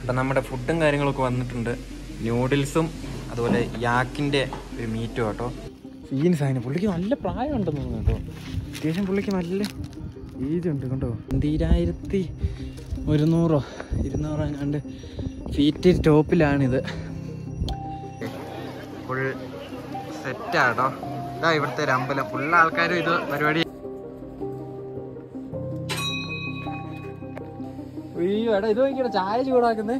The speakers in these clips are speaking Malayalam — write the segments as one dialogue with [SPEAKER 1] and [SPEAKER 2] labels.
[SPEAKER 1] അപ്പം നമ്മുടെ ഫുഡും കാര്യങ്ങളൊക്കെ വന്നിട്ടുണ്ട്. ന്യൂഡിൽസും അതുപോലെ യാക്കിൻ്റെ ഒരു മീറ്റും കേട്ടോ. സീൻ സാധനം. പുള്ളിക്ക് നല്ല പ്രായം ഉണ്ടെന്ന് തോന്നുന്നു കേട്ടോ. അത്യാവശ്യം പുള്ളിക്ക് നല്ല ഏജ് ഉണ്ട് കേട്ടോ. 2100-200 എങ്ങാണ്ട് ഫീറ്റ് ടോപ്പിലാണിത്. ഫുൾ സെറ്റാട്ടോ. ഇതാ ഇവിടുത്തെ ഒരു അമ്പലം. ഫുൾ ആൾക്കാരും ഇത് പരിപാടി. അയ്യോ എടാ, ഇത് നോക്കിയോ ചായ ചൂടാക്കുന്നേ.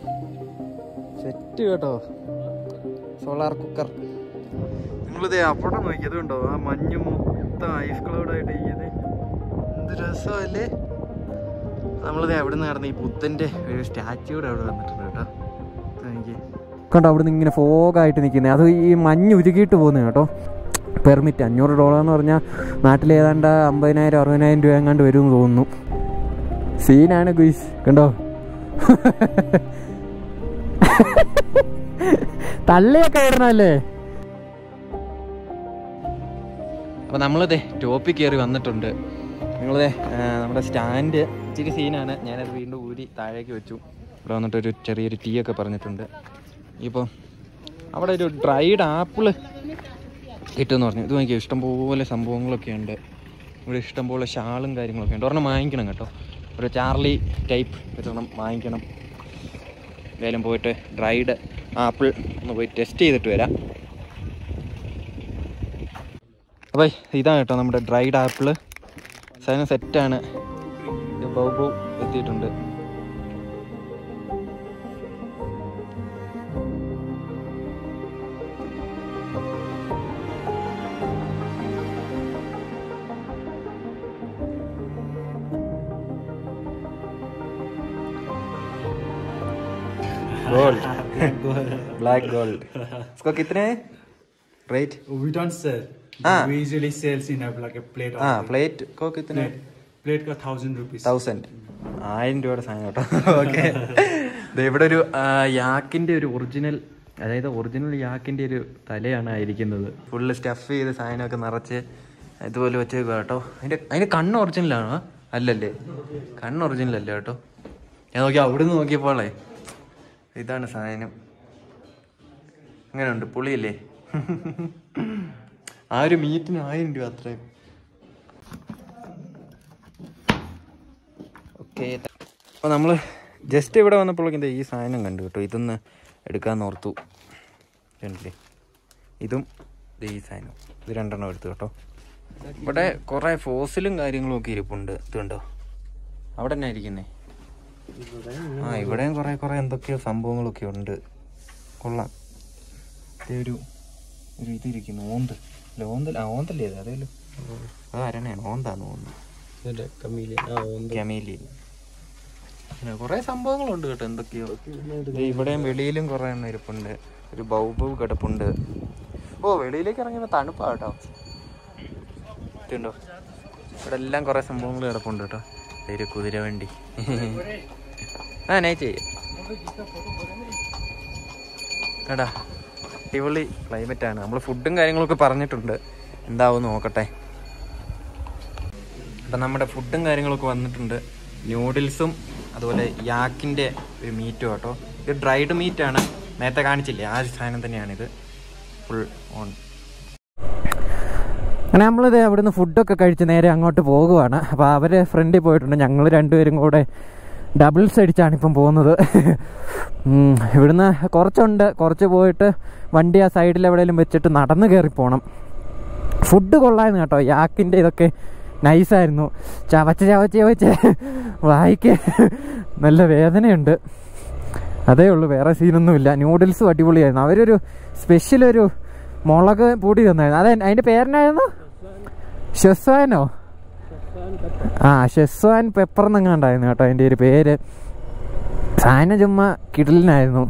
[SPEAKER 1] സെറ്റ് കേട്ടോ. Solar cooker. നിങ്ങളിത് അവിടെ നോക്കിയത് കണ്ടോ, ആ മഞ്ഞ് മൊത്തം ഐസ് ക്ലൗഡായിട്ട് ഇരിക്കുന്നത്. എന്ത് രസമല്ലേ. നമ്മളിത് എവിടെ നിന്ന് നടന്ന് ഈ ബുദ്ധൻ്റെ ഒരു സ്റ്റാച്യൂ കൂടെ അവിടെ വന്നിട്ടുണ്ട് കേട്ടോ. എനിക്ക് കണ്ടോ അവിടെ നിന്ന് ഇങ്ങനെ ഫോഗായിട്ട് നിൽക്കുന്നത്. അത് ഈ മഞ്ഞ് ഉരുകിയിട്ട് പോകുന്നത് കേട്ടോ. പെർമിറ്റ് $500 എന്ന് പറഞ്ഞാൽ നാട്ടിൽ ഏതാണ്ട് 50,000-60,000 രൂപ എങ്ങാണ്ട് വരുമെന്ന് തോന്നുന്നു. സീനാണ് ഗുയ്സ് കണ്ടോ. തള്ളിയൊക്കെ ഇടണല്ലേ. അപ്പോൾ നമ്മളിതേ ടോപ്പിൽ കയറി വന്നിട്ടുണ്ട്. നിങ്ങളിതേ നമ്മുടെ സ്റ്റാൻഡ് ഇച്ചിരി സീനാണ്. ഞാനത് വീണ്ടും ഊരി താഴേക്ക് വെച്ചു. ഇവിടെ വന്നിട്ടൊരു ചെറിയൊരു ടീ ഒക്കെ പറഞ്ഞിട്ടുണ്ട്. ഇപ്പോൾ അവിടെ ഒരു ഡ്രൈഡ് ആപ്പിള് കിട്ടുമെന്ന് പറഞ്ഞു. ഇത് നോക്കിയാൽ ഇഷ്ടംപോലെ സംഭവങ്ങളൊക്കെ ഉണ്ട്. ഇവിടെ ഇഷ്ടംപോലെ ഷാളും കാര്യങ്ങളൊക്കെ ഉണ്ട്. ഒരെണ്ണം വാങ്ങിക്കണം കേട്ടോ. ഒരു ചാർലി ടൈപ്പ് ഒരെണ്ണം വാങ്ങിക്കണം. എന്തായാലും പോയിട്ട് ഡ്രൈഡ് ആപ്പിൾ ഒന്ന് പോയി ടെസ്റ്റ് ചെയ്തിട്ട് വരാം. അപ്പോൾ ഇതാണ് കേട്ടോ നമ്മുടെ ഡ്രൈഡ് ആപ്പിള്. സാധനം സെറ്റാണ്. ബൗബു എത്തിയിട്ടുണ്ട്. गोल्ड ब्लैक गोल्ड इसको कितने rate?
[SPEAKER 2] We don't sell. We usually sells in like a plate.
[SPEAKER 1] Plate को कितने?
[SPEAKER 2] प्लेट का 1,000 rupees.
[SPEAKER 1] 1000 1000 രൂപയുടെ സാധനം കേട്ടോ. ഓക്കെ. ഇവിടെ ഒരു യാക്കിൻ്റെ ഒരു ഒറിജിനൽ, അതായത് ഒറിജിനൽ യാക്കിൻ്റെ ഒരു തലയാണ് ആയിരിക്കുന്നത്. ഫുള്ള് സ്റ്റഫ് ചെയ്ത് സാധനമൊക്കെ നിറച്ച് ഇതുപോലെ വെച്ചേക്കുക കേട്ടോ. അതിൻ്റെ കണ്ണ് ഒറിജിനലാണോ? അല്ലല്ലേ, കണ്ണ് ഒറിജിനൽ അല്ല കേട്ടോ. ഞാൻ നോക്കി അവിടെ നിന്ന് നോക്കിയപ്പോളേ ഇതാണ് സാധനം. അങ്ങനെയുണ്ട്, പുളിയല്ലേ. ആ ഒരു മീറ്റിന് 1000 രൂപ അത്രയും. ഓക്കെ. അപ്പോൾ നമ്മൾ ജസ്റ്റ് ഇവിടെ വന്നപ്പോഴേക്കും ഈ സാധനം കണ്ടു കേട്ടോ. ഇതൊന്ന് എടുക്കാമെന്ന് ഓർത്തു. കണ്ടില്ലേ, ഇതും ഈ സാധനം, ഇത് 2 എണ്ണം എടുത്തു കേട്ടോ. ഇവിടെ കുറേ ഫോസിലും കാര്യങ്ങളും ഒക്കെ ഇരിപ്പുണ്ട്. ഇത് കണ്ടോ, അവിടെ തന്നെ ഇരിക്കുന്നേ. ഇവിടെയും കുറേ എന്തൊക്കെയോ സംഭവങ്ങളൊക്കെ ഉണ്ട്. കൊള്ളാം. ഒരു ഇതിരിക്കുന്നു. ഓന്തല്ലേ ഇത്? അതേലോ, അത് അരണയാണ്. ഓന്താന്ന് തോന്നുന്നു. കമീലിയൻ. കുറേ സംഭവങ്ങളുണ്ട് കേട്ടോ, എന്തൊക്കെയോ. ഇവിടെയും വെളിയിലും കുറേ എണ്ണം ഇരിപ്പുണ്ട്. ഒരു ബൗബു കിടപ്പുണ്ട്. ഓ, വെളിയിലേക്ക് ഇറങ്ങിയ തണുപ്പാ കേട്ടോ. ഇതുണ്ടോ, ഇവിടെ എല്ലാം കുറേ സംഭവങ്ങൾ കിടപ്പുണ്ട് കേട്ടോ. ഒരു കുതിരവണ്ടി. നൈറ്റ് കേട്ടാ, അടിപൊളി ക്ലൈമറ്റാണ്. നമ്മൾ ഫുഡും കാര്യങ്ങളൊക്കെ പറഞ്ഞിട്ടുണ്ട്, എന്താവും നോക്കട്ടെ. അപ്പം നമ്മുടെ ഫുഡും കാര്യങ്ങളൊക്കെ വന്നിട്ടുണ്ട്. ന്യൂഡിൽസും അതുപോലെ യാക്കിൻ്റെ ഒരു മീറ്റും കേട്ടോ. ഇത് ഡ്രൈഡ് മീറ്റാണ്, നേരത്തെ കാണിച്ചില്ലേ ആ സാധനം തന്നെയാണിത്. Full on. അങ്ങനെ നമ്മളിത് അവിടുന്ന് ഫുഡൊക്കെ കഴിച്ച് നേരെ അങ്ങോട്ട് പോകുവാണ്. അപ്പോൾ അവർ ഫ്രണ്ടിൽ പോയിട്ടുണ്ട്. ഞങ്ങൾ രണ്ടുപേരും കൂടെ ഡബിൾസ് അടിച്ചാണ് ഇപ്പം പോകുന്നത്. ഇവിടുന്ന് കുറച്ചുണ്ട്, കുറച്ച് പോയിട്ട് വണ്ടി ആ സൈഡിൽ എവിടെയെങ്കിലും വെച്ചിട്ട് നടന്ന് കയറി പോകണം. ഫുഡ് കൊള്ളായിരുന്നു കേട്ടോ. യാക്കിൻ്റെ ഇതൊക്കെ നൈസായിരുന്നു. ചവച്ച് വായിക്ക് നല്ല വേദനയുണ്ട്, അതേ ഉള്ളൂ, വേറെ സീനൊന്നുമില്ല. ന്യൂഡിൽസും അടിപൊളിയായിരുന്നു. അവരൊരു സ്പെഷ്യൽ ഒരു മുളക് പൊടി തന്നായിരുന്നു. അതിൻ്റെ പേരെന്നായിരുന്നു? ഷെസ്വാനോ? ഷെസ്വാൻ പെപ്പർ എന്നങ്ങാണ്ടായിരുന്നു കേട്ടോ അതിൻ്റെ ഒരു പേര്. സാധനം ചുമ്മാ കിടലിനായിരുന്നു.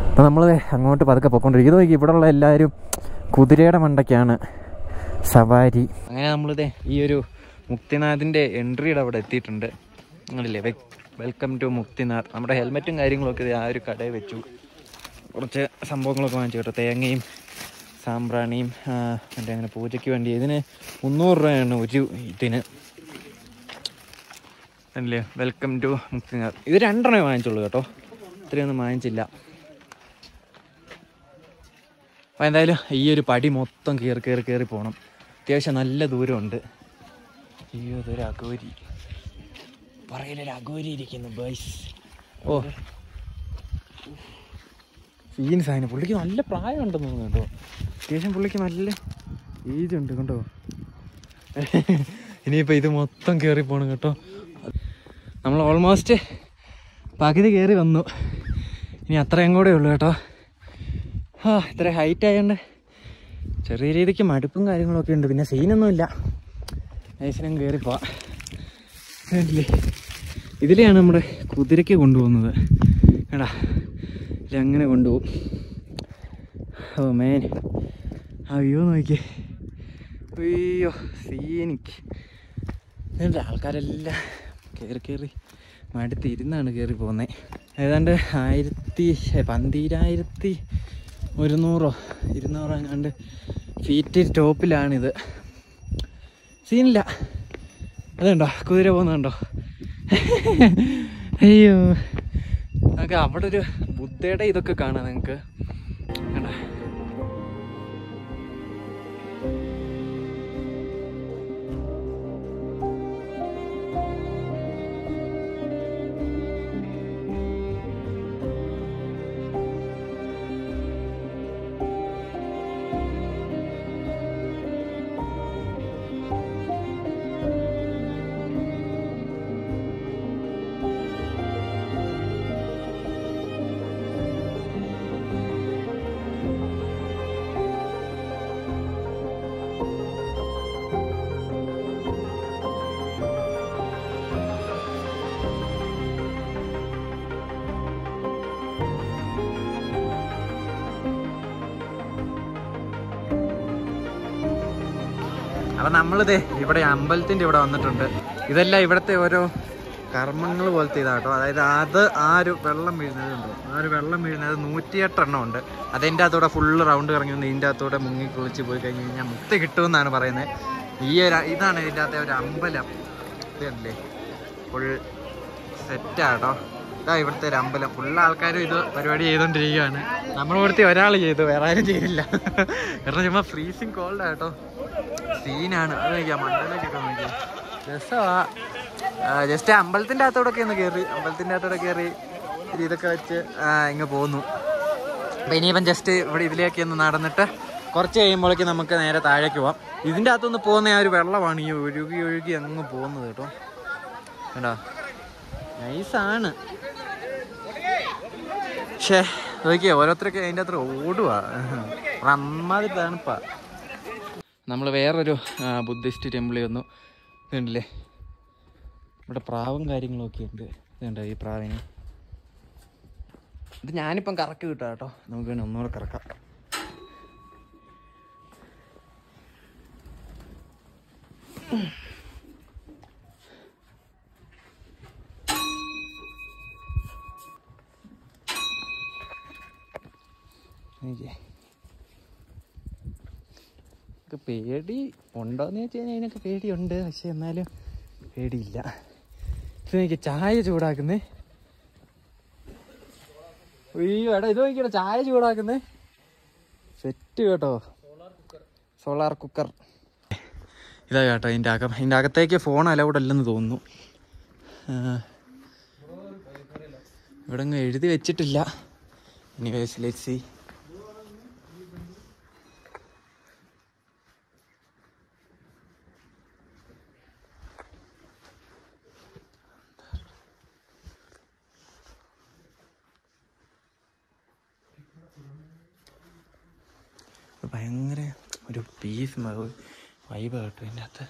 [SPEAKER 1] അപ്പോൾ നമ്മൾ അങ്ങോട്ട് പതുക്കെ പോയിക്കൊണ്ടിരിക്കും. ഇത് നോക്കി, ഇവിടെയുള്ള എല്ലാവരും കുതിരയുടെ മണ്ടയ്ക്കാണ് സവാരി. അങ്ങനെ നമ്മളിതേ ഈ ഒരു മുക്തിനാഥിൻ്റെ എൻട്രിയുടെ അവിടെ എത്തിയിട്ടുണ്ട്. നിങ്ങളില്ലേ, വെൽക്കം ടു മുക്തിനാഥ്. നമ്മുടെ ഹെൽമെറ്റും കാര്യങ്ങളൊക്കെ ആ ഒരു കടയിൽ വെച്ചു. കുറച്ച് സംഭവങ്ങളൊക്കെ വാങ്ങിച്ചു കേട്ടോ. തേങ്ങയും സാമ്പ്രാണിയും മറ്റേ അങ്ങനെ പൂജയ്ക്ക് വേണ്ടി. ഇതിന് 300 രൂപയാണ് ഒരു ഇതിന്. അല്ലേ വെൽക്കം ടു മുക്തിനാഥ്. ഇത് 2 വാങ്ങിച്ചുള്ളൂ കേട്ടോ, ഇത്രയൊന്നും വാങ്ങിച്ചില്ല. അപ്പോൾ എന്തായാലും ഈ ഒരു പടി മൊത്തം കയറി പോകണം. അത്യാവശ്യം നല്ല ദൂരമുണ്ട്. അയ്യോ ഇതൊരു അഗോരി, പറയിലൊരു അഗോരി ഇരിക്കുന്നു ബോയ്സ്. ഓ സീൻസ് ആണ്. പുള്ളിക്ക് നല്ല പ്രായമുണ്ടെന്ന് തോന്നുന്നു കേട്ടോ. അത്യാവശ്യം പുള്ളിക്ക് നല്ല ഏജ് ഉണ്ട് കേട്ടോ. ഇനിയിപ്പോൾ ഇത് മൊത്തം കയറി പോകണം കേട്ടോ. നമ്മൾ ഓൾമോസ്റ്റ് പകുതി കയറി വന്നു. ഇനി അത്രയും കൂടെ ഉള്ളൂ കേട്ടോ. ഇത്ര ഹൈറ്റ് ആയതുകൊണ്ട് ചെറിയ രീതിക്ക് മടുപ്പും കാര്യങ്ങളൊക്കെ ഉണ്ട്. പിന്നെ സീനൊന്നുമില്ല, നൈസിനും കയറിപ്പോവാം. ഇതിലെയാണ് നമ്മുടെ കുതിരയ്ക്ക് കൊണ്ടുപോകുന്നത് കേടാ. ഇതങ്ങനെ കൊണ്ടുപോകും. ഓ മേൻ, അയ്യോ നോക്കിയേ, അയ്യോ സീനിക്ക്. ആൾക്കാരെല്ലാം കയറി മടുത്തിരുന്നാണ് കയറി പോകുന്നത്. ഏതാണ്ട് 12,200 എങ്ങാണ്ട് ഫീറ്റ് ടോപ്പിലാണിത്. സീനില്ല. അതുണ്ടോ കുതിര പോകുന്നുണ്ടോ? അയ്യോ, നമുക്ക് അവിടെ ഒരു ബുദ്ധയുടെ ഇതൊക്കെ കാണാം നിങ്ങൾക്ക്. കണ്ടോ അപ്പം നമ്മളിതേ ഇവിടെ അമ്പലത്തിൻ്റെ ഇവിടെ വന്നിട്ടുണ്ട്. ഇതെല്ലാം ഇവിടുത്തെ ഓരോ കർമ്മങ്ങൾ പോലത്തെ ഇതാട്ടോ. അതായത് ആ ഒരു വെള്ളം വീഴുന്നതുണ്ട്. ആ ഒരു വെള്ളം വീഴുന്നത് 108 എണ്ണം ഉണ്ട്. അതിൻ്റെ അകത്തൂടെ ഫുള്ള് റൗണ്ട് കറങ്ങി വന്ന് ഇതിൻ്റെ അകത്തൂടെ മുങ്ങി കുളിച്ച് പോയി കഴിഞ്ഞ് കഴിഞ്ഞാൽ മുക്തി കിട്ടുമെന്നാണ് പറയുന്നത്. ഇതാണ് ഇതിൻ്റെ അകത്തെ ഒരു അമ്പലം. ഇതല്ലേ ഫുൾ സെറ്റാട്ടോ. ഇതാ ഇവിടുത്തെ ഒരു അമ്പലം. ഫുള്ള് ആൾക്കാരും ഇത് പരിപാടി ചെയ്തുകൊണ്ടിരിക്കുകയാണ്. നമ്മൾ ഇവിടുത്തെ ഒരാൾ ചെയ്തു, വേറെ ആരും ചെയ്തില്ല. കാരണം ചുമ്മാ ഫ്രീസിങ് കോൾഡാട്ടോ. സീനാണ്. അത് നോക്കിയാൽ മണ്ടയിലേക്കൊക്കെ നോക്കിയാൽ രസമാ. ജസ്റ്റ് അമ്പലത്തിൻ്റെ അകത്തോടൊക്കെ ഒന്ന് കയറി, ഇതൊക്കെ വെച്ച് ഇങ്ങ് പോന്നു. അപ്പം ഇനിയിപ്പം ജസ്റ്റ് ഇവിടെ ഇതിലേക്ക് ഒന്ന് നടന്നിട്ട് കുറച്ച് കഴിയുമ്പോഴേക്ക് നമുക്ക് നേരെ താഴേക്ക് പോവാം. ഇതിൻ്റെ അകത്തൊന്ന് പോകുന്ന ആ ഒരു വെള്ളമാണ് ഈ ഒഴുകി അങ്ങ് പോകുന്നത് കേട്ടോ. കേട്ടോ നൈസാണ്. പക്ഷേ നോക്കിയേ ഓരോരുത്തരൊക്കെ അതിൻ്റെ അത്ര ഓടുവാ. അമ്മാതിരി തണുപ്പാ. നമ്മൾ വേറൊരു ബുദ്ധിസ്റ്റ് ടെമ്പിളിൽ വന്നു. ഇതുണ്ടല്ലേ ഇവിടെ പ്രാവും കാര്യങ്ങളൊക്കെ ഉണ്ട്. ഇതുണ്ടോ ഈ പ്രാവിന്? ഇത് ഞാനിപ്പം കറക്ക് കിട്ടാം കേട്ടോ. നമുക്ക് വേണേൽ ഒന്നുകൂടെ കറക്കാം. പേടി ഉണ്ടോയെന്ന് ചോദിച്ചു കഴിഞ്ഞാൽ അതിനൊക്കെ പേടിയുണ്ട്. പക്ഷെ എന്നാലും പേടിയില്ല. ഇത് നോക്കി ചായ ചൂടാക്കുന്നേ. അയ്യോ എടാ ഇത് നോക്കിയോ ചായ ചൂടാക്കുന്നേ. സെറ്റ് കേട്ടോ, സോളാർ കുക്കർ. ഇതാ കേട്ടോ ഇതിൻ്റെ അകത്തേക്ക് ഫോൺ അലൗഡ് അല്ലെന്ന് തോന്നുന്നു. ഇവിടെ ഒന്നും എഴുതി വെച്ചിട്ടില്ല. Anyways let's see. ഭയങ്കര ഒരു പീസ് വൈബ് കേട്ടോ ഇതിൻ്റെ അകത്ത്.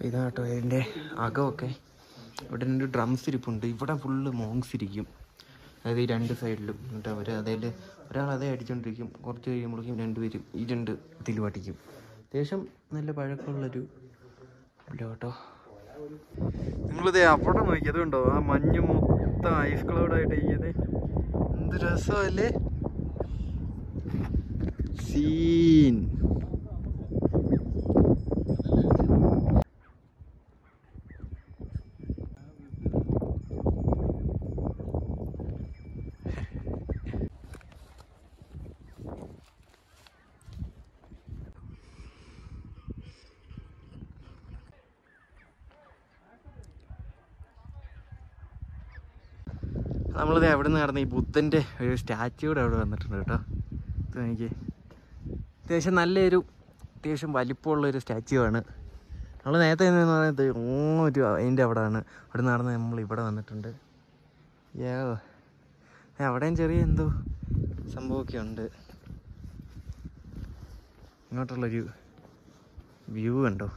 [SPEAKER 1] ഇതാട്ടോ ഇതിൻ്റെ അകമൊക്കെ. ഇവിടെ 2 ഡ്രംസ് ഇരിപ്പുണ്ട്. ഇവിടെ ഫുള്ള് മോങ്സ് ഇരിക്കും. അതായത് ഈ 2 സൈഡിലും. എന്നിട്ട് ഒരാൾ അതേ അടിച്ചുകൊണ്ടിരിക്കും. കുറച്ച് കഴിയുമ്പോഴേക്കും 2 പേരും ഈ 2 ഇതിലും അടിക്കും. അത്യാവശ്യം നല്ല പഴക്കമുള്ളൊരു കേട്ടോ. നിങ്ങളിത് അവിടെ നോക്കി അതുകൊണ്ടോ ആ മഞ്ഞ് മൊത്തം ഐസ് ക്ലൗഡായിട്ട് ഇരിക്കുന്നത് എന്ത് രസമല്ലേ സീൻ. നമ്മളിത് എവിടെ നിന്ന് നടന്ന് ഈ ബുദ്ധൻ്റെ ഒരു സ്റ്റാച്യൂടെ അവിടെ വന്നിട്ടുണ്ട് കേട്ടോ. ഇത് എനിക്ക് അത്യാവശ്യം നല്ലൊരു അത്യാവശ്യം വലിപ്പമുള്ളൊരു സ്റ്റാച്യു ആണ്. നമ്മൾ നേരത്തെ എന്ന് പറയുന്നത് ഒരു അതിൻ്റെ അവിടെയാണ്. അവിടെ നടന്ന് നമ്മൾ ഇവിടെ വന്നിട്ടുണ്ട്. അവിടെയും ചെറിയ എന്തോ സംഭവമൊക്കെ ഉണ്ട്. ഇങ്ങോട്ടുള്ളൊരു വ്യൂ കണ്ടോ?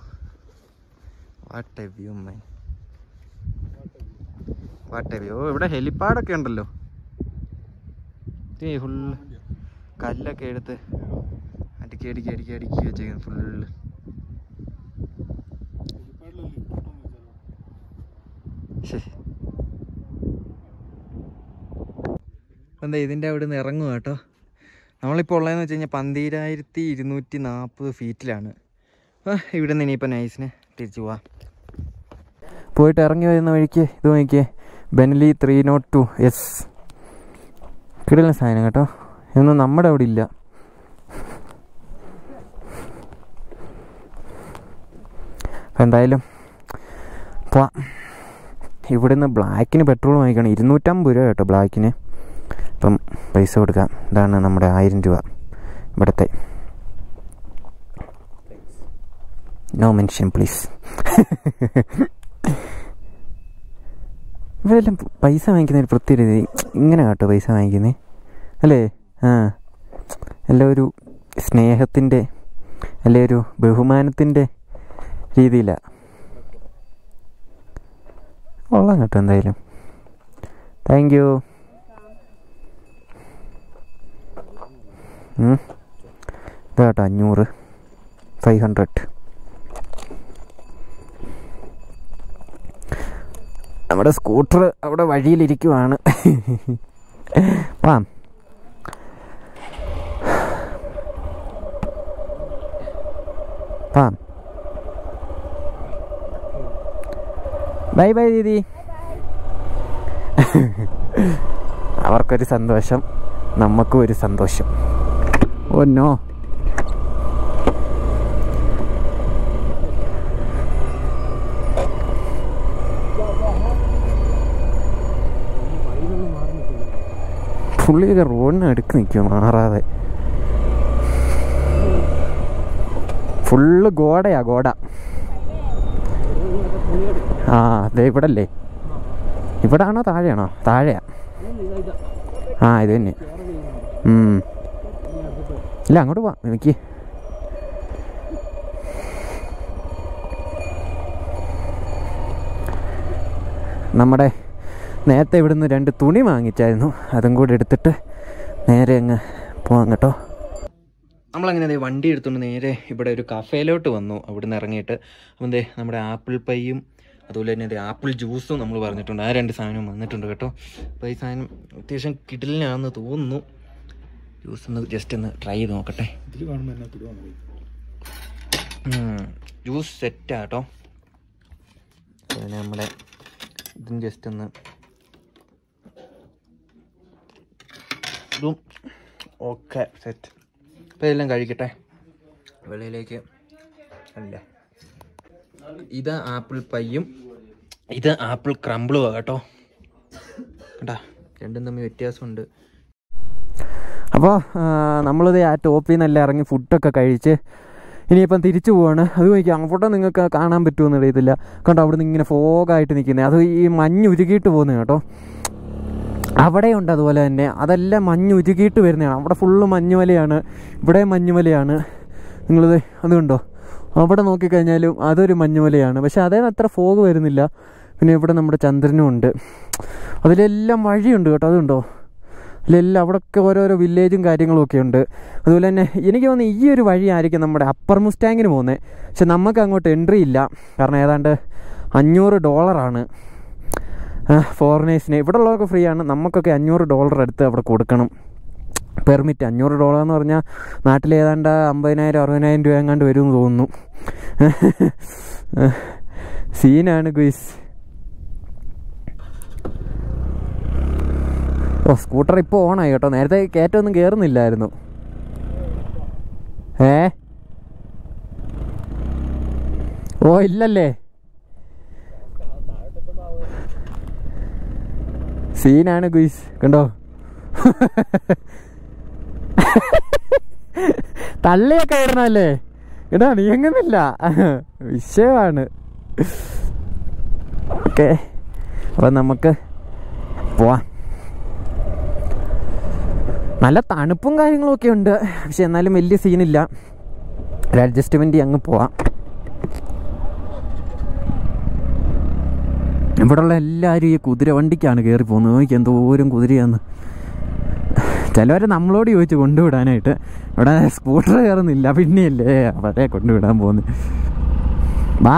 [SPEAKER 1] What A view my, what A view. ഇവിടെ ഹെലിപ്പാഡൊക്കെ ഉണ്ടല്ലോ. ഫുള്ള് കല്ലൊക്കെ എടുത്ത് അടുക്കി വെച്ചേക്കുന്നു ഫുള്ള്. എന്താ ഇതിൻ്റെ അവിടെ നിന്ന് ഇറങ്ങുക കേട്ടോ. നമ്മളിപ്പോൾ ഉള്ളതെന്ന് വെച്ച് കഴിഞ്ഞാൽ 12,240 ഫീറ്റിലാണ്. ഇവിടെ നിന്ന് ഇനിയിപ്പോൾ നൈസിന് തിരിച്ചു പോവാം. പോയിട്ട് ഇറങ്ങി വരുന്ന വഴിക്ക് ഇത് നോക്കിയേ, ബെനലി 302 എസ്. കിടിലൻ സാധനം കേട്ടോ. ഇതൊന്നും നമ്മുടെ അവിടെ ഇല്ല. അപ്പം എന്തായാലും പോവാം. ഇവിടുന്ന് ബ്ലാക്കിന് പെട്രോൾ വാങ്ങിക്കണം 250 രൂപ കേട്ടോ ബ്ലാക്കിന്. അപ്പം പൈസ കൊടുക്കാം. ഇതാണ് നമ്മുടെ 1000 രൂപ ഇവിടുത്തെ. No mention please. ഇവരെല്ലാം പൈസ വാങ്ങിക്കുന്ന ഒരു പ്രത്യേക രീതി ഇങ്ങനെ കേട്ടോ പൈസ വാങ്ങിക്കുന്നത് അല്ലേ? എല്ലാം ഒരു സ്നേഹത്തിൻ്റെ അല്ലെ ഒരു ബഹുമാനത്തിൻ്റെ രീതിയിലാണ്. കൊള്ളാം കേട്ടോ എന്തായാലും. Thank you. ഇതാട്ടോ 500, 500. നമ്മുടെ സ്കൂട്ടർ അവിടെ വഴിയിലിരിക്കുവാണ്. വാം. Bye bye Didi. അവർക്കൊരു സന്തോഷം, നമുക്കും ഒരു സന്തോഷം. Oh no. പുള്ളിയൊക്കെ റോഡിന് അടുക്ക് നിൽക്കുക മാറാതെ. ഫുള്ള് ഗോഡയാ ഗോഡ. അതെ ഇവിടെ അല്ലേ? ഇവിടെ ആണോ താഴെയാണോ? താഴെയാ. ഇത് തന്നെ. ഇല്ല അങ്ങോട്ട് പോവാം. എനിക്ക് നമ്മുടെ നേരത്തെ ഇവിടുന്ന് 2 തുണി വാങ്ങിച്ചായിരുന്നു. അതും കൂടെ എടുത്തിട്ട് നേരെ അങ്ങ് പോവാം കേട്ടോ. നമ്മളങ്ങനെ വണ്ടി എടുത്തുകൊണ്ട് നേരെ ഇവിടെ ഒരു കഫേയിലോട്ട് വന്നു. അവിടെ നിന്ന് ഇറങ്ങിയിട്ട് അപ്പം നമ്മുടെ ആപ്പിൾ പൈയും അതുപോലെ തന്നെ ആപ്പിൾ ജ്യൂസും നമ്മൾ പറഞ്ഞിട്ടുണ്ട്. ആ 2 സാധനവും വന്നിട്ടുണ്ട് കേട്ടോ. അപ്പോൾ ഈ സാധനം അത്യാവശ്യം കിടിലിനാണെന്ന് തോന്നുന്നു. ജ്യൂസ് ഒന്ന് ജസ്റ്റ് ഒന്ന് ട്രൈ ചെയ്ത് നോക്കട്ടെ. ജ്യൂസ് സെറ്റാട്ടോ. പിന്നെ നമ്മുടെ ഇതും ജസ്റ്റ് ഒന്ന് ഇതും ഓക്കെ സെറ്റ്. അപ്പോൾ ഇതെല്ലാം കഴിക്കട്ടെ. വെളിയിലേക്ക് അല്ല, ഇത് ആപ്പിൾ പയ്യും ഇത് ആപ്പിൾ ക്രംബിളുമാണ് കേട്ടോ. കേട്ടാ രണ്ടും തമ്മിൽ വ്യത്യാസമുണ്ട്. അപ്പോൾ നമ്മളിത് ആ ടോപ്പിൽ നിന്നെല്ലാം ഇറങ്ങി ഫുഡൊക്കെ കഴിച്ച് ഇനിയിപ്പം തിരിച്ചു പോവാണ്. അത് നോക്കി അങ്ങോട്ടോ നിങ്ങൾക്ക് കാണാൻ പറ്റുമെന്ന് അറിയത്തില്ല. കണ്ടോ അവിടെ നിന്ന് ഇങ്ങനെ ഫോഗായിട്ട് നിൽക്കുന്നത്. അത് ഈ മഞ്ഞ് ഉരുകിയിട്ട് പോകുന്നത് കേട്ടോ. അവിടെയുണ്ട് അതുപോലെ തന്നെ. അതെല്ലാം മഞ്ഞ് ഉരുകിയിട്ട് വരുന്നതാണ്. അവിടെ ഫുള്ള് മഞ്ഞുമലയാണ്, ഇവിടെ മഞ്ഞുമലയാണ്. നിങ്ങളിത് അത് കണ്ടോ? അവിടെ നോക്കിക്കഴിഞ്ഞാലും അതൊരു മഞ്ഞുമലയാണ്. പക്ഷെ അതേ അത്ര ഫോഗ് വരുന്നില്ല. പിന്നെ ഇവിടെ നമ്മുടെ ചന്ദ്രനും ഉണ്ട്. അതിലെല്ലാം വഴിയുണ്ട് കേട്ടോ. അതുണ്ടോ? അതിലെല്ലാം അവിടെയൊക്കെ ഓരോരോ വില്ലേജും കാര്യങ്ങളും ഒക്കെ ഉണ്ട്. അതുപോലെ തന്നെ എനിക്ക് തോന്നുന്നു ഈ ഒരു വഴി ആയിരിക്കും നമ്മുടെ അപ്പർ മുസ്റ്റാങ്ങിന് പോകുന്നത്. പക്ഷെ നമുക്ക് അങ്ങോട്ട് എൻട്രി ഇല്ല. കാരണം ഏതാണ്ട് $500 ഫോറിനേഴ്സിന്. ഇവിടെ ഉള്ളവർക്ക് ഫ്രീ ആണ്. നമുക്കൊക്കെ $500 അടുത്ത് അവിടെ കൊടുക്കണം പെർമിറ്റ്. $500 എന്ന് പറഞ്ഞാൽ നാട്ടിൽ ഏതാണ്ട് 50,000-60,000 രൂപ എങ്ങാണ്ട് വരുമെന്ന് തോന്നുന്നു. സീനാണ് ഗുയ്സ്. സ്കൂട്ടർ ഇപ്പോൾ ഓണായി കേട്ടോ. നേരത്തെ കയറ്റമൊന്നും കയറുന്നില്ലായിരുന്നു. ഇല്ലല്ലേ. സീനാണ് ഗുയ്സ്, കണ്ടോ. തള്ളിയൊക്കെ ഇടണല്ലേ. എടാ നീങ്ങുന്നില്ല, വിഷയമാണ്. ഓക്കെ, അപ്പം നമുക്ക് പോവാം. നല്ല തണുപ്പും കാര്യങ്ങളൊക്കെ ഉണ്ട്, പക്ഷെ എന്നാലും വലിയ സീനില്ല. ഒരു അഡ്ജസ്റ്റ്മെൻറ്റ് അങ്ങ് പോവാം. ഇവിടെയുള്ള എല്ലാവരും ഈ കുതിര വണ്ടിക്കാണ് കയറി പോകുന്നത്. നോക്കി എന്തോരം കുതിരയാന്ന്. ചിലവരെ നമ്മളോട് ചോദിച്ചു കൊണ്ടുവിടാനായിട്ട്. ഇവിടെ സ്കൂട്ടർ കയറുന്നില്ല, പിന്നെയല്ലേ അവിടെ കൊണ്ടുവിടാൻ പോകുന്നത്. വാ.